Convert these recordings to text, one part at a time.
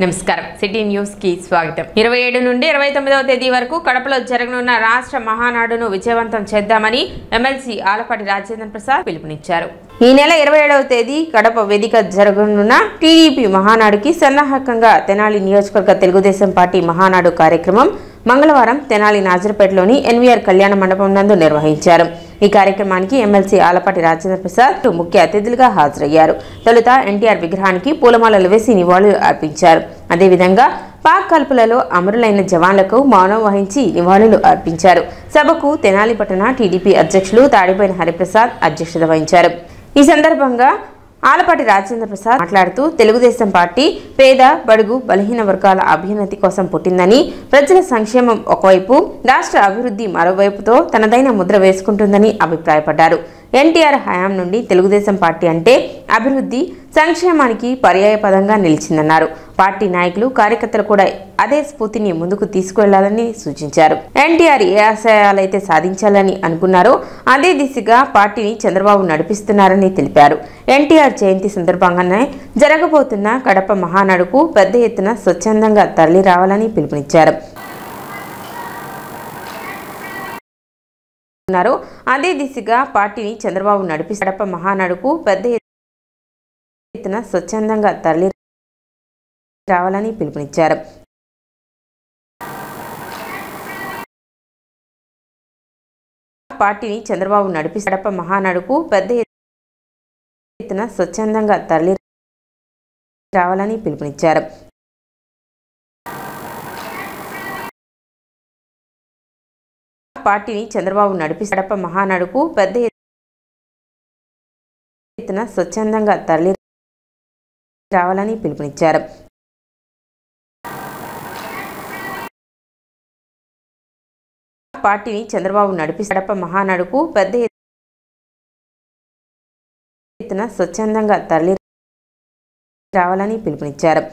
నమస్కారం city news కి స్వాగతం 27 నుండి 29వ తేదీ వరకు కడపలో జరగనున్న రాష్ట్ర మహానాడును విజయవంతం చేద్దామని ఎమ్మెల్సీ ఆలపాటి రాజేంద్ర ప్రసాద్ పిలుపునిచ్చారు। ఈ నెల 27వ తేదీ కడప వేదిక జరగనున్న టీడీపీ మహానాడుకి సన్నాహకంగా తెనాలి నియోజకవర్గ తెలుగుదేశం పార్టీ మహానాడు కార్యక్రమం మంగళవారం తెనాలి నాజర్పేటలోని ఎన్వీఆర్ కళ్యాణ మండపం నందు నిర్వహించారు। ఈ కార్యక్రమానికి ఎమ్మెల్సీ ఆలపాటి రాజేంద్ర ప్రసాద్ ముఖ్య అతిథులుగా హాజరయ్యారు। తొలుత ఎన్టీఆర్ విగ్రహానికి పూలమాలలు వేసి నివాళులు అర్పించారు। అదేవిధంగా పాక్ కాల్పులలో అమరులైన జవాన్లకు మౌనం వహించి నివాళులు అర్పించారు। సభకు తెనాలి పట్టణ టీడీపీ అధ్యక్షులు తాడిపోయిన హరిప్రసాద్ అధ్యక్షత వహించారు। ఈ సందర్భంగా ఆలపాటి రాజేంద్ర ప్రసాద్ మాట్లాడుతూ తెలుగుదేశం పార్టీ పేద బడుగు బలహీన వర్గాల అభ్యున్నతి కోసం పుట్టిందని, ప్రజల సంక్షేమం ఒకవైపు రాష్ట్ర అభివృద్ధి మరోవైపుతో తనదైన ముద్ర వేసుకుంటుందని అభిప్రాయపడ్డారు। ఎన్టీఆర్ హయాం నుండి తెలుగుదేశం పార్టీ అంటే అభివృద్ధి సంక్షేమానికి పర్యాయపదంగా నిలిచిందన్నారు। పార్టీ నాయకులు కార్యకర్తలు కూడా అదే స్ఫూర్తిని ముందుకు తీసుకువెళ్లాలని సూచించారు। ఎన్టీఆర్ ఏ ఆశయాలైతే సాధించాలని అనుకున్నారో అదే దిశగా పార్టీని చంద్రబాబు నడిపిస్తున్నారని తెలిపారు। ఎన్టీఆర్ జయంతి సందర్భంగానే జరగబోతున్న కడప మహానాడుకు పెద్ద ఎత్తున స్వచ్ఛందంగా తరలి రావాలని పిలుపునిచ్చారు। అదే దిశగా పార్టీని చంద్రబాబు నడిపిస్తున్న కడప మహానాడుకు పెద్ద ఎత్తున స్వచ్ఛందంగా తరలి రావాలని పిలుపునిచ్చారు। పార్టీని చంద్రబాబు నడిపిస్తున్న కడప మహానాడుకు పెద్ద ఎత్తున స్వచ్ఛందంగా తరలి రావాలని పిలుపునిచ్చారు। పార్టీని చంద్రబాబు నడిపిస్తున్న కడప మహానాడుకు పెద్ద ఎత్తున స్వచ్ఛందంగా తరలి రావాలని పిలుపునిచ్చారు। పార్టీని చంద్రబాబు నడిపిస్తున్న కడప మహానాడుకు పెద్ద ఎత్తున స్వచ్ఛందంగా తరలి రావాలని పిలుపునిచ్చారు।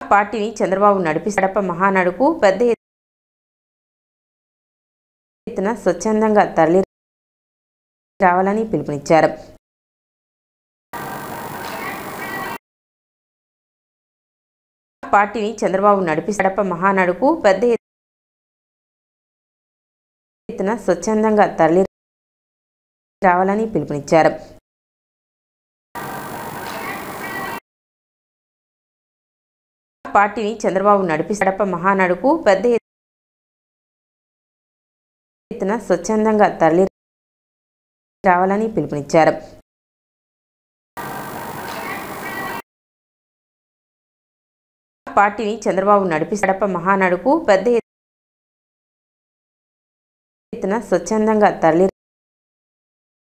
పార్టీని చంద్రబాబు నడిపిస్తున్న కడప మహానాడుకు పెద్ద ఎత్తున స్వచ్ఛందంగా తరలి రావాలని పిలుపునిచ్చారు। పార్టీని చంద్రబాబు నడిపిస్తున్న కడప మహానాడుకు పెద్ద ఎత్తున స్వచ్ఛందంగా తరలి రావాలని పిలుపునిచ్చారు। పార్టీని చంద్రబాబు నడిపిస్తున్న కడప మహానాడుకు పెద్ద ఎత్తున స్వచ్ఛందంగా తరలి రావాలని పిలుపునిచ్చారు। పార్టీని చంద్రబాబు నడిపిస్తున్న కడప మహానాడుకు పెద్ద ఎత్తున స్వచ్ఛందంగా తరలి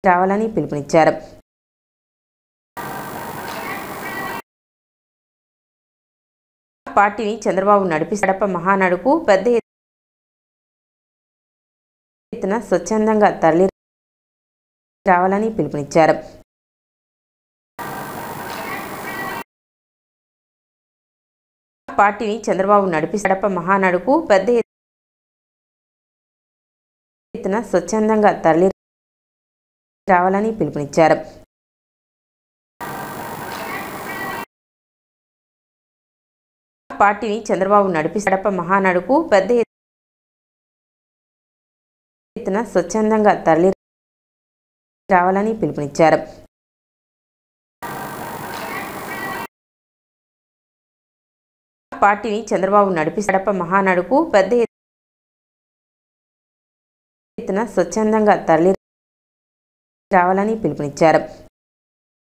రావాలని పిలుపునిచ్చారు। పార్టీని చంద్రబాబు నడిపిస్తున్న కడప మహానాడుకు పెద్ద ఎత్తున స్వచ్ఛందంగా తరలి రావాలని పిలుపునిచ్చారు। పార్టీని చంద్రబాబు నడిపిస్తున్న కడప మహానాడుకు పెద్ద ఎత్తున స్వచ్ఛందంగా తరలి రావాలని పిలుపునిచ్చారు। పార్టీని చంద్రబాబు నడిపిస్తున్న కడప మహానాడుకు పెద్ద ఎత్తున స్వచ్ఛందంగా తరలి రావాలని పిలుపునిచ్చారు। పార్టీని చంద్రబాబు నడిపిస్తున్న కడప మహానాడుకు పెద్ద ఎత్తున స్వచ్ఛందంగా తరలి రావాలని పిలుపునిచ్చారు।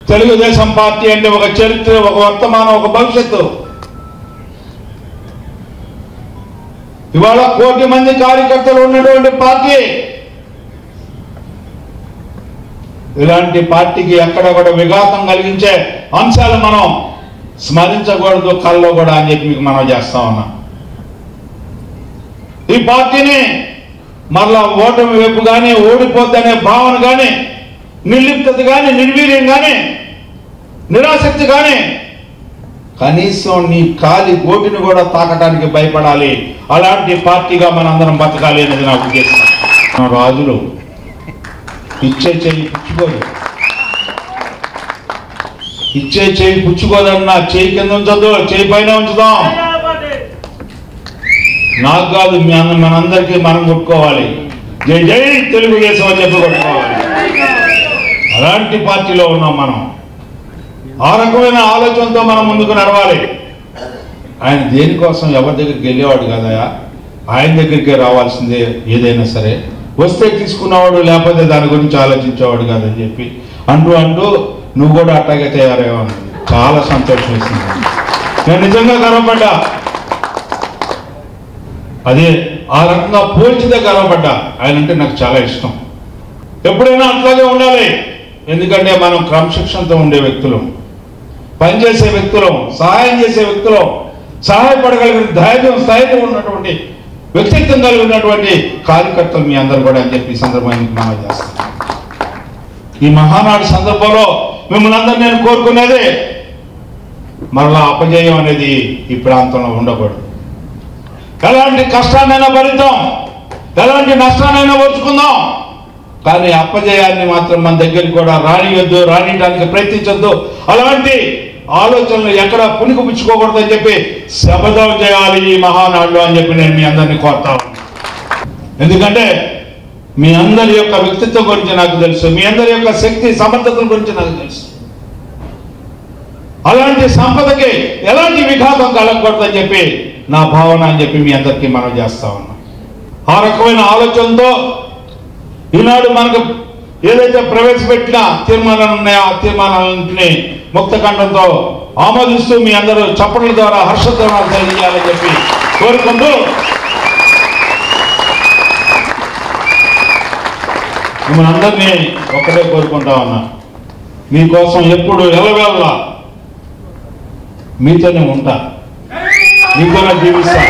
తెలుగుదేశం పార్టీ అంటే ఒక చరిత్ర, ఒక వర్తమానం, ఒక భవిష్యత్తు। ఇవాళ 1 కోటి మంది కార్యకర్తలు ఉన్నటువంటి పార్టీ। ఇలాంటి పార్టీకి ఎక్కడ కూడా విఘాతం కలిగించే అంశాలు మనం స్మరించకూడదు కల్లో కూడా అని చెప్పి మీకు మనం చేస్తా ఉన్నాం। ఈ పార్టీని మరలా ఓటమి వైపు కానీ, ఓడిపోద్దనే భావన కానీ, నిర్లిప్తత కానీ, నిర్వీర్యం కానీ, నిరాసక్తి కానీ, కనీసం నీ కాలి గోటిని కూడా తాకడానికి భయపడాలి। అలాంటి పార్టీగా మనందరం బతకాలి అనేది నా ఉద్దేశం। రాజులు పిచ్చే చెయ్యి పుచ్చుకోరు, ఇచ్చే చేయి పుచ్చుకోదన్నా చేయి కింద ఉంచదు, చేయి పైన ఉంచుదాం. నాకు కాదు, మనందరికీ మనం కొట్టుకోవాలి. జై జై తెలుగుదేశం అని చెప్పి కొట్టుకోవాలి. అలాంటి పార్టీలో ఉన్నాం మనం. ఆ రకమైన ఆలోచనతో మనం ముందుకు నడవాలి. ఆయన దేనికోసం ఎవరి దగ్గరికి వెళ్ళేవాడు కదా, ఆయన దగ్గరికే రావాల్సిందే. ఏదైనా సరే వస్తే తీసుకున్నవాడు, లేకపోతే దాని గురించి ఆలోచించేవాడు కాదని చెప్పి అంటూ నువ్వు కూడా అట్టాగే తయారయ్యావు. చాలా సంతోషం వేసింది. నేను నిజంగా గర్వపడ్డా. అదే ఆ రకంగా పోల్చితే గర్వపడ్డా. ఆయన అంటే నాకు చాలా ఇష్టం. ఎప్పుడైనా అట్లాగే ఉండాలి. ఎందుకంటే మనం క్రమశిక్షణతో ఉండే వ్యక్తులు, పనిచేసే వ్యక్తులు, సహాయం చేసే వ్యక్తులు, సహాయపడగలిగిన ధైర్యం స్థాయిలో ఉన్నటువంటి వ్యక్తిత్వం కలిగి ఉన్నటువంటి కార్యకర్తలు మీ అందరూ కూడా అని చెప్పి ఈ సందర్భానికి మనం చేస్తాం. ఈ మహానాడు సందర్భంలో మిమ్మల్ని అందరూ నేను కోరుకునేది, మరలా అపజయం అనేది ఈ ప్రాంతంలో ఉండకూడదు. ఎలాంటి కష్టాన్నైనా భరిద్దాం, ఎలాంటి నష్టాన్నైనా ఓర్చుకుందాం, కానీ అపజయాన్ని మాత్రం మన దగ్గరికి కూడా రానియొద్దు, రానియడానికి ప్రయత్నించొద్దు. అలాంటి ఆలోచనలు ఎక్కడ పుణికిపుచ్చుకోకూడదు అని చెప్పి శపథం చేయాలి ఈ మహానాడులో అని చెప్పి నేను మీ అందరినీ కోరుతాను. ఎందుకంటే మీ అందరి యొక్క వ్యక్తిత్వం గురించి నాకు తెలుసు, మీ అందరి యొక్క శక్తి సమర్థతల గురించి నాకు తెలుసు. అలాంటి సంపదకి ఎలాంటి విఘాతం కలగకూడదని చెప్పి నా భావన అని చెప్పి మీ అందరికీ మనం చేస్తా ఉన్నాం. ఆ రకమైన ఆలోచనతో ఈనాడు మనకు ఏదైతే ప్రవేశపెట్టిన తీర్మానాలు ఉన్నాయో ఆ తీర్మానాలన్నింటినీ ముక్తకంఠంతో ఆమోదిస్తూ మీ అందరూ చప్పట్ల ద్వారా హర్షధ్వానాలు తెలియజేయాలని చెప్పి కోరుకుంటూ మిమ్మల్ని అందరినీ ఒక్కటే కోరుకుంటా ఉన్నా, మీకోసం ఎప్పుడు ఎలవేళ మీతోనే ఉంటా, మీతోనే జీవిస్తా,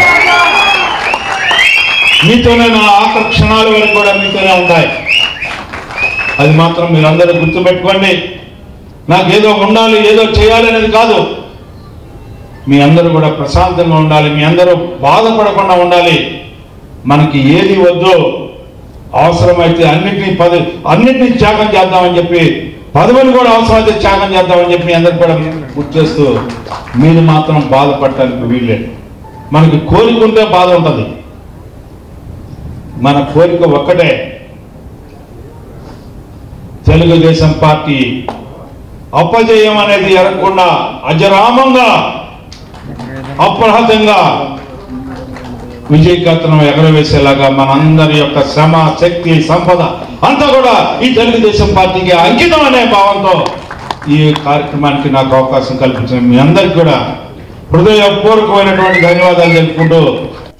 మీతోనే నా ఆఖరి క్షణాల వరకు కూడా మీతోనే ఉంటాయి. అది మాత్రం మీరందరూ గుర్తుపెట్టుకోండి. నాకేదో ఉండాలి, ఏదో చేయాలి అనేది కాదు. మీ అందరూ కూడా ప్రశాంతంగా ఉండాలి, మీ అందరూ బాధపడకుండా ఉండాలి. మనకి ఏది వద్దో అవసరమైతే అన్నింటినీ త్యాగం చేద్దామని చెప్పి, పదవిని కూడా అవసరమైతే త్యాగం చేద్దామని చెప్పి మీ అందరికి కూడా గుర్తు చేస్తూ, మీరు మాత్రం బాధపడటానికి వీల్లేదు. మనకి కోరిక ఉంటే బాధ ఉంటుంది. మన కోరిక ఒక్కటే, తెలుగుదేశం పార్టీ అపజయం అనేది ఎరగకుండా అజరామంగా అప్రహతంగా విజయకేతనం ఎగరవేసేలాగా మనందరి యొక్క శ్రమ, శక్తి, సంపద అంతా కూడా ఈ తెలుగుదేశం పార్టీకి అంకితం అనే భావంతో ఈ కార్యక్రమానికి నాకు అవకాశం కల్పించిన మీ అందరికీ కూడా హృదయపూర్వకమైనటువంటి ధన్యవాదాలు తెలుపుకుంటూ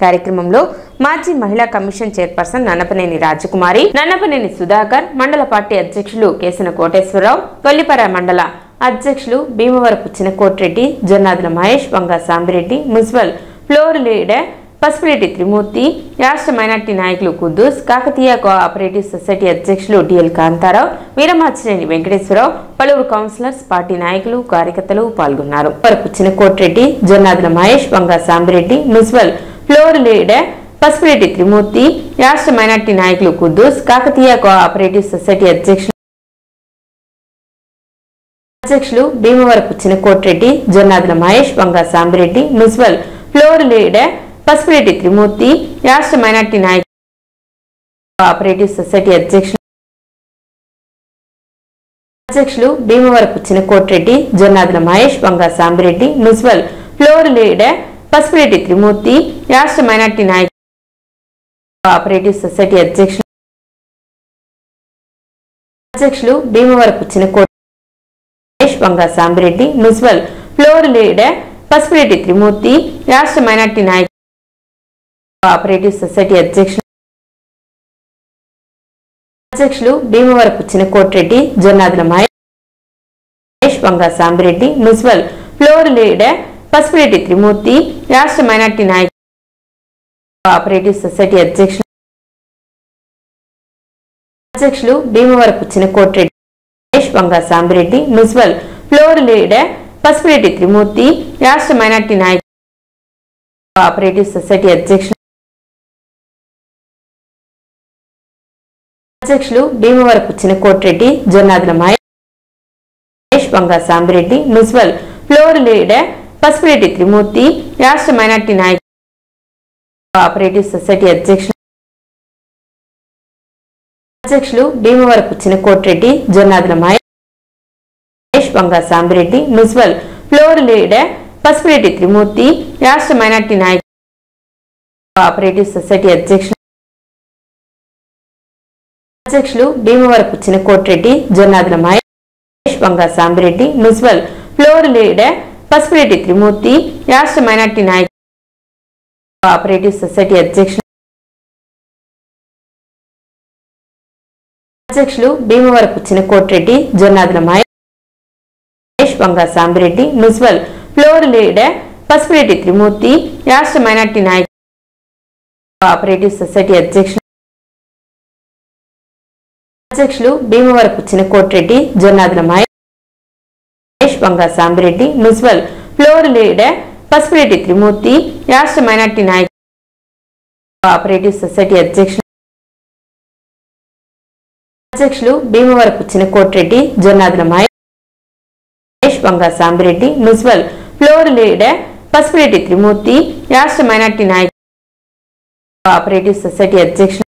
కార్యక్రమంలో మాజీ మహిళా కమిషన్ చైర్పర్సన్ నన్నపనేని రాజకుమారి, నన్నపనేని సుధాకర్, మండల పార్టీ అధ్యక్షులు కేసన కోటేశ్వరరావు, కొల్లిపర మండల అధ్యక్షులు Bhimavarapu Chinnakotireddy, Jonnadula Mahesh, Vanga Sambireddy, municipal floor leader Pasupureddy Trimurthi, రాష్ట్ర మైనార్టీ నాయకులు కుద్దూస్, కాకతీయ కోఆపరేటివ్ సొసైటీ అధ్యక్షులు డిఎల్ కాంతారావు, వీరమాచినేని వెంకటేశ్వరరావు, పలువురు కౌన్సిలర్స్, పార్టీ నాయకులు, కార్యకర్తలు పాల్గొన్నారు. వరపు Chinnakotireddy, Jonnadula Mahesh, Vanga Sambireddy, municipal floor leader Pasupureddy Trimurthi, రాష్ట్ర మైనార్టీ నాయకులు కుద్దూస్, కాకతీయ కోఆపరేటివ్ సొసైటీ అధ్యక్షులు Bhimavarapu Chinnakotireddy, Jonnadula Mahesh, Vanga Sambireddy, municipal floor leader Pasupureddy Trimurthi, రాష్ట్ర మైనార్టీ నాయకులు కోఆపరేటివ్ సొసైటీ అధ్యక్షులు Bhimavarapu Chinnakotireddy, Jonnadula Mahesh, Vanga Sambireddy, municipal floor leader Pasupureddy Trimurthi, రాష్ట్ర మైనార్టీ నాయకులు కోఆపరేటివ్ సొసైటీ అధ్యక్షులు Bhimavarapu Chinnakotireddy, Vanga Sambireddy, municipal floor leader Pasupureddy Trimurthi, రాష్ట్ర మైనార్టీ నాయకులు కోఆపరేటివ్ సొసైటీ అధ్యక్షులు Bhimavarapu Chinnakotireddy, Jonnadula Mahesh, Vanga Sambireddy, municipal floor leader Pasupureddy Trimurthi, రాష్ట్ర మైనార్టీ నాయకులు కోఆపరేటివ్ సొసైటీ అధ్యక్షులు Bhimavarapu Chinnakotireddy, Vanga Sambireddy, municipal floor leader Pasupureddy Trimurthi, రాష్ట్ర మైనార్టీ నాయకులు కోఆపరేటివ్ సొసైటీ అధ్యక్షులు Bhimavarapu Chinnakotireddy, Jonnadula Mahesh, Vanga Sambireddy, municipal floor leader Pasupureddy Trimurthi, రాష్ట్ర మైనార్టీ నాయకులు, కోఆపరేటివ్ సొసైటీ అధ్యక్షులు Bhimavarapu Chinakotireddy, Jonnadula Mahesh, Vanga Sambireddy, municipal floor leader Pasupureddy Trimurthi, రాష్ట్ర మైనార్టీ నాయకులు, కోఆపరేటివ్ సొసైటీ అధ్యక్షులు Bhimavarapu Chinakotireddy, Jonnadula Mahesh, Vanga Sambireddy, municipal floor leader Pasupureddy Trimurthi, రాష్ట్ర మైనార్టీ నాయకులు, కోఆపరేటివ్ సొసైటీ అధ్యక్షులు Bhimavarapu Chinakotireddy, Jonnadula Mahesh, Vanga Sambireddy, municipal floor leader Pasupureddy Trimurthi, రాష్ట్ర మైనార్టీ నాయకులు, కోఆపరేటివ్ సొసైటీ అధ్యక్షులు Bhimavarapu Chinakotireddy, Jonnadula Mahesh, Vanga Sambireddy, municipal floor leader Pasupureddy Trimurthi, రాష్ట్ర మైనార్టీ నాయకులు, కోఆపరేటివ్ సొసైటీ అధ్యక్షులు Bhimavarapu Chinakotireddy, Jonnadula Mahesh, Vanga Sambireddy, municipal floor leader Pasupureddy Trimurthi, రాష్ట్ర మైనార్టీ నాయకులు, కోఆపరేటివ్ సొసైటీ అధ్యక్షులు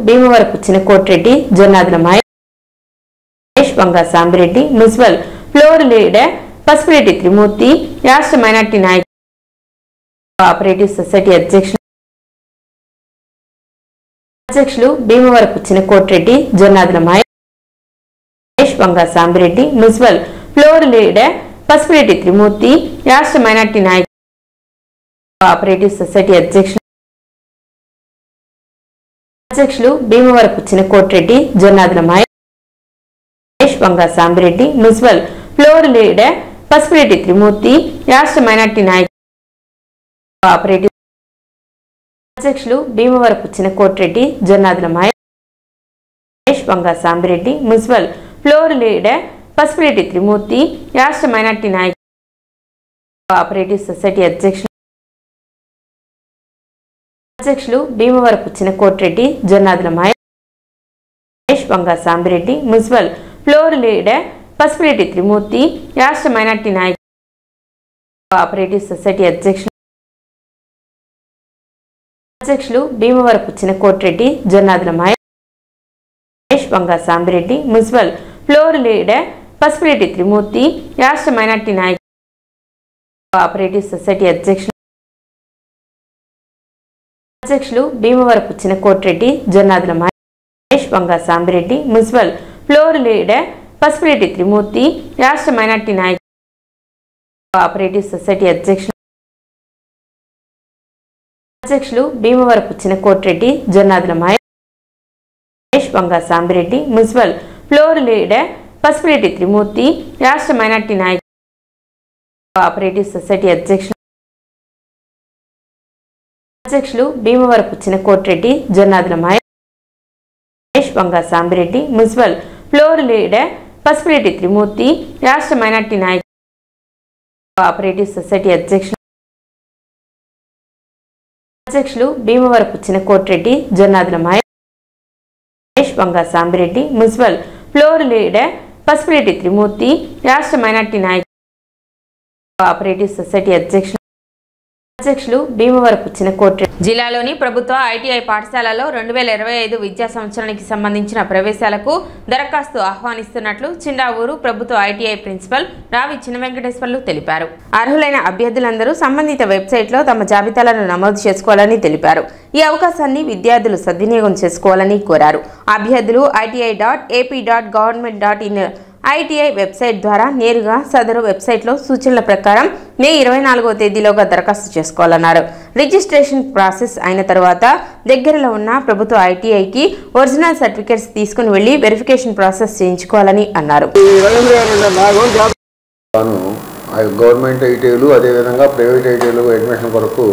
Bhimavarapu Chinakotireddy, Jonnadula Mahesh, Vanga Sambireddy, municipal floor leader Pasupureddy Trimurthi, రాష్ట్ర మైనార్టీ నాయకులు, కోఆపరేటివ్ సొసైటీ అధ్యక్షులు Bhimavarapu Chinakotireddy, Jonnadula Mahesh, Vanga Sambireddy, municipal floor leader Pasupureddy Trimurthi, రాష్ట్ర మైనార్టీ నాయకులు, కోఆపరేటివ్ సొసైటీ అధ్యక్షులు Bhimavarapu Chinakotireddy, Jonnadula Mahesh, Vanga Sambireddy, municipal floor leader Pasupureddy Trimurthi, రాష్ట్ర మైనార్టీ నాయకులు, కోఆపరేటివ్ అధ్యక్షులు Bhimavarapu Chinakotireddy, Jonnadula Mahesh, Vanga Sambireddy, municipal floor leader Pasupureddy Trimurthi, రాష్ట్ర మైనార్టీ నాయకులు, కోఆపరేటివ్ సొసైటీ అధ్యక్షులు Bhimavarapu Chinakotireddy, Jonnadula Mahesh, Vanga Sambireddy, municipal floor leader Pasupureddy Trimurthi, రాష్ట్ర మైనార్టీ నాయకులు, కోఆపరేటివ్ సొసైటీ అధ్యక్షులు Bhimavarapu Chinakotireddy, Jonnadula Mahesh, Vanga Sambireddy, municipal floor leader Pasupureddy Trimurthi, రాష్ట్ర మైనార్టీ నాయకులు, కోఆపరేటివ్ సొసైటీ అధ్యక్షులు Bhimavarapu Chinakotireddy, Jonnadula Mahesh, Vanga Sambireddy, municipal floor leader Pasupureddy Trimurthi, రాష్ట్ర మైనార్టీ నాయకులు, కోఆపరేటివ్ సొసైటీ అధ్యక్షులు Bhimavarapu Chinakotireddy, Jonnadula Mahesh, Vanga Sambireddy, municipal floor leader Pasupureddy Trimurthi, రాష్ట్ర మైనార్టీ నాయకులు, కోఆపరేటివ్ సొసైటీ అధ్యక్షులు Bhimavarapu Chinakotireddy, Jonnadula Mahesh, Vanga Sambireddy, municipal floor leader Pasupureddy Trimurthi, రాష్ట్ర మైనార్టీ నాయకులు, కోఆపరేటివ్ సొసైటీ అధ్యక్షులు Bhimavarapu Chinakotireddy, Jonnadula Mahesh, Vanga Sambireddy, municipal floor leader Pasupureddy Trimurthi, రాష్ట్ర మైనార్టీ నాయకులు, కోఆపరేటివ్ సొసైటీ అధ్యక్షులు భీమవరపు చినకోటిరెడ్డి. జిల్లాలోని ప్రభుత్వ ఐటీఐ పాఠశాలలో 2025 విద్యా సంవత్సరానికి సంబంధించిన ప్రవేశాలకు దరఖాస్తు ఆహ్వానిస్తున్నట్లు చిండావూరు ప్రభుత్వ ఐటీఐ ప్రిన్సిపల్ రావి చినవెంకటేశ్వర్లు తెలిపారు. అర్హులైన అభ్యర్థులందరూ సంబంధిత వెబ్సైట్లో తమ జాబితాలను నమోదు చేసుకోవాలని తెలిపారు. ఈ అవకాశాన్ని విద్యార్థులు సద్వినియోగం చేసుకోవాలని కోరారు. అభ్యర్థులు iti.ap.government.in ఐటీఐ వెబ్సైట్ ద్వారా నేరుగా సదరు వెబ్సైట్లో సూచనల ప్రకారం మే 24వ తేదీలోగా దరఖాస్తు చేసుకోవాలన్నారు. రిజిస్ట్రేషన్ ప్రాసెస్ అయిన తర్వాత దగ్గరలో ఉన్న ప్రభుత్వ ఐటీఐకి ఒరిజినల్ సర్టిఫికేట్స్ తీసుకుని వెళ్లి వెరిఫికేషన్ ప్రాసెస్ చేయించుకోవాలని అన్నారు. గవర్నమెంట్ ఐటీఐలు అదేవిధంగా ప్రైవేట్ ఐటీఐలు అడ్మిషన్ కొరకు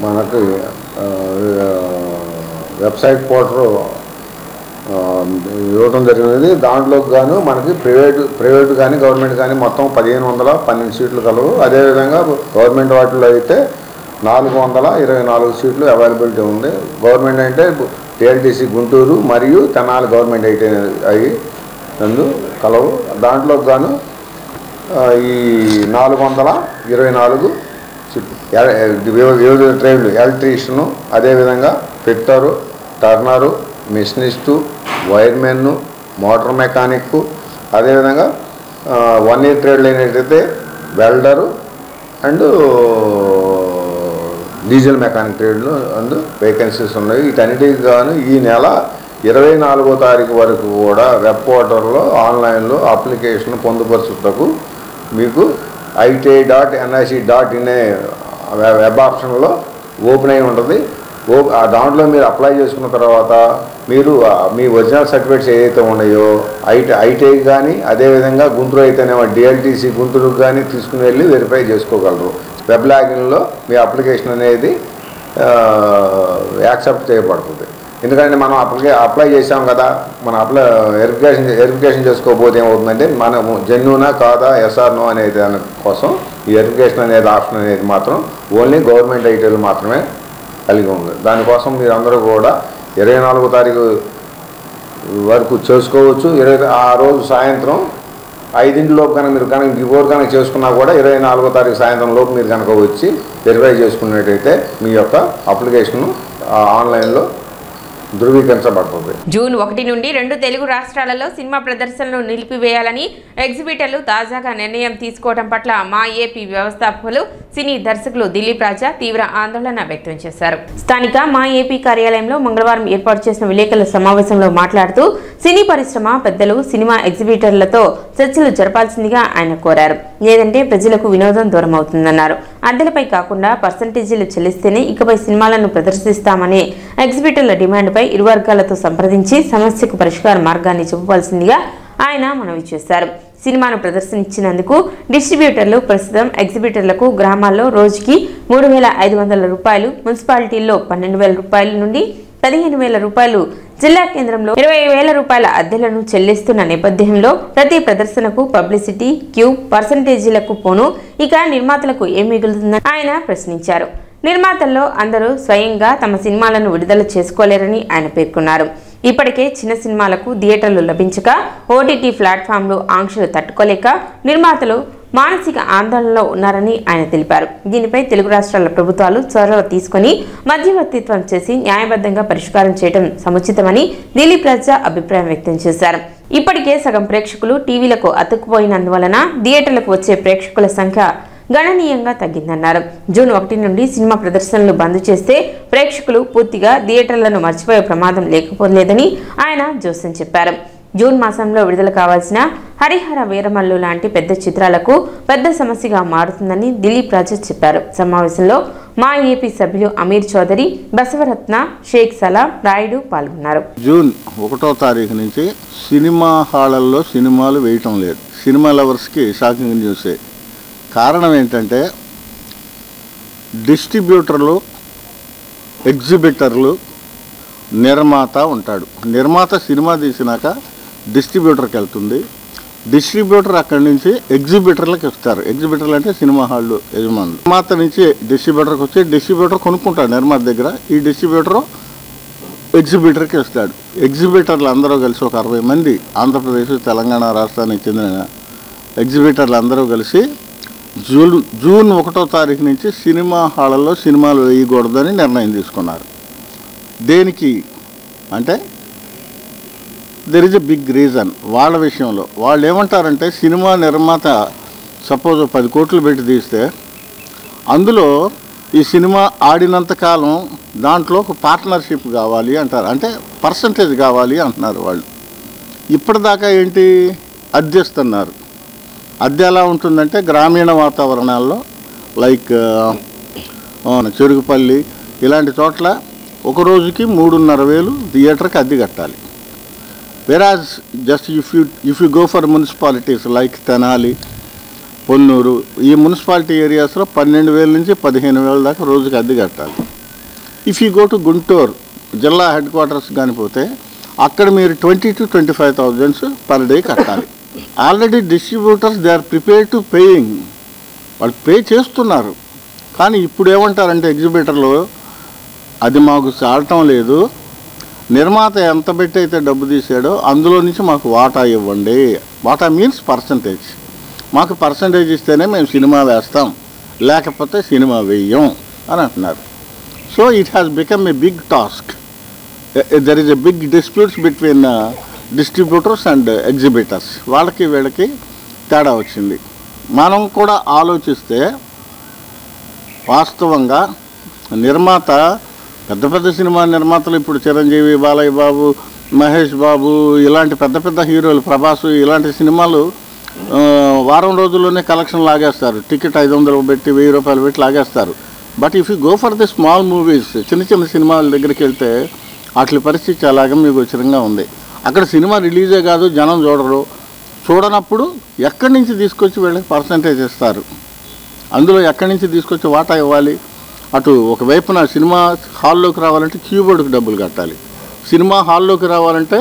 మనకు వెబ్సైట్ పోర్టల్ ఇవ్వడం జరిగినది. దాంట్లోకి గాను మనకి ప్రైవేట్ కానీ గవర్నమెంట్ కానీ మొత్తం 1512 సీట్లు కలవు. అదేవిధంగా గవర్నమెంట్ వాటిలో అయితే 424 సీట్లు అవైలబిలిటీ ఉంది. గవర్నమెంట్ అంటే టీఎల్టీసీ గుంటూరు మరియు తెనాలి గవర్నమెంట్ అయితే అవి నందు కలవు. దాంట్లో గాను ఈ 424 వివిధ ట్రేడ్లు, ఎలక్ట్రీషియను, అదేవిధంగా ఫిట్టరు, టర్నరు, మిషనిస్టు, వైర్మెన్ను, మోటార్ మెకానిక్, అదేవిధంగా 1 ఇయర్ ట్రేడ్లు అయినట్టయితే వెల్డరు అండ్ డీజిల్ మెకానిక్ ట్రేడ్లు అండ్ వేకెన్సీస్ ఉన్నాయి. వీటన్నిటికి గాను ఈ నెల 24వ తారీఖు వరకు కూడా వెబ్ పోర్టల్లో ఆన్లైన్లో అప్లికేషన్ పొందుపరచుటకు మీకు ITI.NIC.in వెబ్ ఆప్షన్లో ఓపెన్ అయి ఉంటుంది. దాంట్లో మీరు అప్లై చేసుకున్న తర్వాత మీరు మీ ఒరిజినల్ సర్టిఫికేట్స్ ఏదైతే ఉన్నాయో ఐటీఐ కానీ, అదేవిధంగా గుంటూరు అయితేనేమో DLTC గుంటూరుకు కానీ తీసుకుని వెళ్ళి వెరిఫై చేసుకోగలరు. వెబ్ లాగిన్లో మీ అప్లికేషన్ అనేది యాక్సెప్ట్ చేయబడుతుంది. ఎందుకంటే మనం అప్లై చేసాం కదా, మన వెరిఫికేషన్ చేసుకోకపోతే ఏమవుతుందంటే మనము జెన్యూనా కాదా SR/No అనేది దాని కోసం ఈ వెరిఫికేషన్ అనేది ఆప్షన్ అనేది మాత్రం ఓన్లీ గవర్నమెంట్ ఐటీలు మాత్రమే కలిగి ఉంది. దానికోసం మీరందరూ కూడా 24వ తారీఖు వరకు చేసుకోవచ్చు. ఆ రోజు సాయంత్రం 5 కనుక మీరు కనుక బిఫోర్ కనుక చేసుకున్నా కూడా 24వ తారీఖు సాయంత్రం లోపు మీరు కనుక వచ్చి వెరిఫై చేసుకున్నట్టయితే మీ యొక్క అప్లికేషన్ ఆన్లైన్లో ధృవీకరించబడుతుంది. జూన్ 1 నుండి 2 తెలుగు రాష్ట్రాలలో సినిమా ప్రదర్శనలు నిలిపివేయాలని ఎగ్జిబిటర్లు తాజాగా నిర్ణయం తీసుకోవడం పట్ల మా ఏపీ వ్యవస్థాపకులు, సినీ దర్శకులు దిలీప్ రాజా తీవ్ర ఆందోళన వ్యక్తం చేశారు. స్థానిక మా ఏపీ కార్యాలయంలో మంగళవారం ఏర్పాటు చేసిన విలేకరుల సమావేశంలో మాట్లాడుతూ సినీ పరిశ్రమ పెద్దలు సినిమా ఎగ్జిబిటర్లతో చర్చలు జరపాల్సిందిగా ఆయన కోరారు. లేదంటే ప్రజలకు వినోదం దూరం అవుతుందన్నారు. అద్దెలపై కాకుండా పర్సంటేజీలు చెల్లిస్తేనే ఇకపై సినిమాలను ప్రదర్శిస్తామనే ఎగ్జిబిటర్ల డిమాండ్పై ఇరు వర్గాలతో సంప్రదించి సమస్యకు పరిష్కార మార్గాన్ని చూపవలసిందిగా ఆయన మనవి చేశారు. సినిమాను ప్రదర్శించినందుకు డిస్ట్రిబ్యూటర్లు ప్రస్తుతం ఎగ్జిబిటర్లకు గ్రామాల్లో రోజుకి 3,500 రూపాయలు, మున్సిపాలిటీల్లో 12,000 రూపాయల నుండి 15,000 రూపాయలు, జిల్లా కేంద్రంలో 20,000 రూపాయల అద్దెలను చెల్లిస్తున్న నేపథ్యంలో ప్రతి ప్రదర్శనకు పబ్లిసిటీ, క్యూ, పర్సంటేజీలకు పోను ఇక నిర్మాతలకు ఏం మిగులుతుందని ఆయన ప్రశ్నించారు. నిర్మాతల్లో అందరూ స్వయంగా తమ సినిమాలను విడుదల చేసుకోలేరని ఆయన పేర్కొన్నారు. ఇప్పటికే చిన్న సినిమాలకు థియేటర్లు లభించక, OTT ప్లాట్ఫామ్లు ఆంక్షలు తట్టుకోలేక నిర్మాతలు మానసిక ఆందోళనలో ఉన్నారని ఆయన తెలిపారు. దీనిపై తెలుగు రాష్ట్రాల ప్రభుత్వాలు చొరవ తీసుకుని మధ్యవర్తిత్వం చేసి న్యాయబద్ధంగా పరిష్కారం చేయడం సముచితమని దిలీప్ రాజా అభిప్రాయం వ్యక్తం చేశారు. ఇప్పటికే సగం ప్రేక్షకులు టీవీలకు అతుక్కుపోయినందువలన థియేటర్లకు వచ్చే ప్రేక్షకుల సంఖ్య గణనీయంగా తగ్గిందన్నారు. జూన్ 1 నుండి సినిమా ప్రదర్శనలు బంద్ చేస్తే ప్రేక్షకులు పూర్తిగా థియేటర్లను మర్చిపోయే ప్రమాదం లేకపోలేదని ఆయన జోస్యం చెప్పారు. జూన్ మాసంలో విడుదల కావాల్సిన హరిహర వీరమల్లు లాంటి పెద్ద చిత్రాలకు పెద్ద సమస్యగా మారుతుందని దిలీప్ రాజా చెప్పారు. సమావేశంలో మా ఏపీ సభ్యులు అమీర్ చౌదరి, బసవరత్న, షేక్ సలాం, రాయుడు పాల్గొన్నారు. జూన్ 1వ తారీఖు నుంచి సినిమా హాళ్లలో సినిమాలు వేయటం లేదు. సినిమా లవర్స్కి షాకింగ్ న్యూసే. కారణం ఏంటంటే డిస్ట్రిబ్యూటర్లు, ఎగ్జిబిటర్లు, నిర్మాత ఉంటాడు. నిర్మాత సినిమా తీసినాక డిస్ట్రిబ్యూటర్కి వెళ్తుంది. డిస్ట్రిబ్యూటర్ అక్కడి నుంచి ఎగ్జిబిటర్లకు ఇస్తారు. ఎగ్జిబిటర్లు అంటే సినిమా హాళ్ళు యజమానులు. నిర్మాత నుంచి డిస్ట్రిబ్యూటర్కి వచ్చి డిస్ట్రిబ్యూటర్ కొనుక్కుంటాడు నిర్మాత దగ్గర. ఈ డిస్ట్రిబ్యూటర్ ఎగ్జిబిటర్కి ఇస్తాడు. ఎగ్జిబిటర్లు అందరూ కలిసి ఒక 60 మంది ఆంధ్రప్రదేశ్, తెలంగాణ రాష్ట్రానికి చెందిన ఎగ్జిబిటర్లు అందరూ కలిసి జూన్ 1వ తారీఖు నుంచి సినిమా హాళ్లలో సినిమాలు వేయకూడదని నిర్ణయం తీసుకున్నారు. దేనికి అంటే there is a big reason. వాళ్ళ విషయంలో వాళ్ళు ఏమంటారంటే, సినిమా నిర్మాత సపోజ్ 10 కోట్లు పెట్టి తీస్తే అందులో ఈ సినిమా ఆడినంతకాలం దాంట్లో ఒక పార్ట్నర్షిప్ కావాలి అంటారు. అంటే పర్సంటేజ్ కావాలి అంటున్నారు వాళ్ళు. ఇప్పటిదాకా ఏంటి అద్దెస్తున్నారు. అద్దె ఎలా ఉంటుందంటే గ్రామీణ వాతావరణాల్లో లైక్ చెరుకుపల్లి ఇలాంటి చోట్ల ఒక రోజుకి 3,500 థియేటర్కి అద్దె కట్టాలి. Average just if you go for municipalities like Tenali, Ponnur, ఈ మున్సిపాలిటీ ఏరియాస్లో 12,000 నుంచి 15,000 దాకా రోజుకి అద్దె కట్టాలి. If you go to Guntur జిల్లా హెడ్ క్వార్టర్స్ కానీ పోతే అక్కడ మీరు 20,000 to 25,000 పర్ డే కట్టాలి. Already distributors they are prepare to paying, వాళ్ళు పే చేస్తున్నారు. కానీ ఇప్పుడు ఏమంటారంటే ఎగ్జిబిటర్లో అది మాకు చాలటం లేదు, నిర్మాత ఎంత పెట్టి అయితే డబ్బు తీసాడో అందులో నుంచి మాకు వాటా ఇవ్వండి. వాటా మీన్స్ పర్సంటేజ్. మాకు పర్సంటేజ్ ఇస్తేనే మేము సినిమా వేస్తాం, లేకపోతే సినిమా వేయం అని అంటున్నారు. So it has become a big task. There is a big disputes between distributors and exhibitors. వాళ్ళకి వీళ్ళకి తేడా వచ్చింది. మనం కూడా ఆలోచిస్తే వాస్తవంగా నిర్మాత పెద్ద పెద్ద సినిమా నిర్మాతలు ఇప్పుడు చిరంజీవి, బాలయ్య బాబు, మహేష్ బాబు ఇలాంటి పెద్ద పెద్ద హీరోలు, ప్రభాస్ ఇలాంటి సినిమాలు వారం రోజుల్లోనే కలెక్షన్ లాగేస్తారు. టికెట్ 500 పెట్టి 1000 రూపాయలు పెట్టి లాగేస్తారు. But if you go for the small movies, చిన్న చిన్న సినిమాల దగ్గరికి వెళ్తే వాటి పరిస్థితి అలాగే మీకు గోచరంగా ఉంది. అక్కడ సినిమా రిలీజే కాదు, జనం చూడరు. చూడనప్పుడు ఎక్కడి నుంచి తీసుకొచ్చి వీళ్ళకి పర్సంటేజ్ ఇస్తారు. అందులో ఎక్కడి నుంచి తీసుకొచ్చి వాటా ఇవ్వాలి. అటు ఒకవైపున సినిమా హాల్లోకి రావాలంటే క్యూబోర్డ్కి డబ్బులు కట్టాలి. సినిమా హాల్లోకి రావాలంటే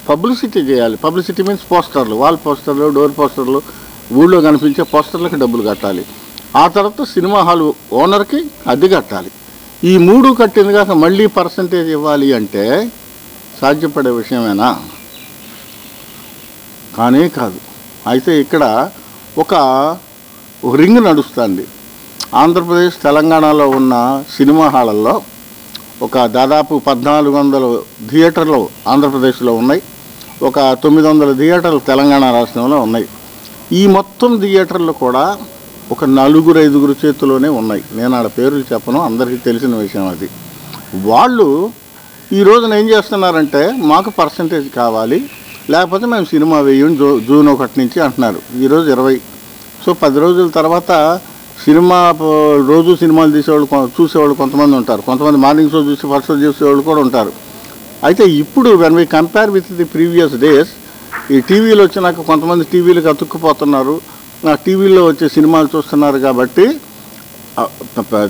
పబ్లిసిటీ చేయాలి. పబ్లిసిటీ మీన్స్ పోస్టర్లు, వాల్ పోస్టర్లు, డోర్ పోస్టర్లు, ఊళ్ళో కనిపించే పోస్టర్లకి డబ్బులు కట్టాలి. ఆ తర్వాత సినిమా హాల్ ఓనర్కి అద్దె కట్టాలి. ఈ 3 కట్టింది కాక మళ్ళీ పర్సంటేజ్ ఇవ్వాలి అంటే సాధ్యపడే విషయమేనా? కానీ కాదు. అయితే ఇక్కడ ఒక రింగ్ నడుస్తుంది. ఆంధ్రప్రదేశ్, తెలంగాణలో ఉన్న సినిమా హాళ్ళల్లో ఒక దాదాపు 1400 థియేటర్లు ఆంధ్రప్రదేశ్లో ఉన్నాయి. ఒక 900 థియేటర్లు తెలంగాణ రాష్ట్రంలో ఉన్నాయి. ఈ మొత్తం థియేటర్లు కూడా ఒక 4-5 చేతిలోనే ఉన్నాయి. నేను ఆడ పేర్లు చెప్పను, అందరికీ తెలిసిన విషయం అది. వాళ్ళు ఈ రోజున ఏం చేస్తున్నారంటే మాకు పర్సంటేజ్ కావాలి, లేకపోతే మేము సినిమా వేయం జూన్ 1 నుంచి అంటున్నారు. ఈరోజు 20. సో 10 రోజుల తర్వాత సినిమా రోజు సినిమాలు చూసేవాళ్ళు కొంతమంది ఉంటారు. కొంతమంది మార్నింగ్ షో చూసి ఫస్ట్ షో చూసేవాళ్ళు కూడా ఉంటారు. అయితే ఇప్పుడు when we compare with the previous days, ఈ టీవీలు వచ్చినాక కొంతమంది టీవీలకు అతుక్కుపోతున్నారు, టీవీలో వచ్చే సినిమాలు చూస్తున్నారు. కాబట్టి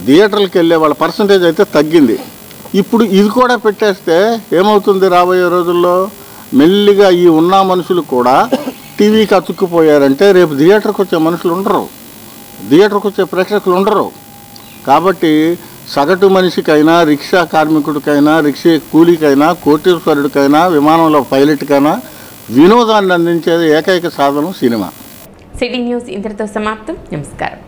థియేటర్లకు వెళ్ళే వాళ్ళ పర్సంటేజ్ అయితే తగ్గింది. ఇప్పుడు ఇది కూడా పెట్టేస్తే ఏమవుతుంది? రాబోయే రోజుల్లో మెల్లిగా ఈ ఉన్న మనుషులు కూడా టీవీకి అతుక్కుపోయారంటే రేపు థియేటర్కి వచ్చే మనుషులు ఉండరు, థియేటర్కి వచ్చే ప్రేక్షకులు ఉండరు. కాబట్టి సగటు మనిషికైనా, రిక్షా కార్మికుడికైనా, రిక్షా కూలీకైనా, కోటీశ్వరుడికైనా, విమానంలో పైలట్కైనా వినోదాన్ని అందించేది ఏకైక సాధనం సినిమా. సిటీ న్యూస్ ఇంతటితో సమాప్తం. నమస్కారం.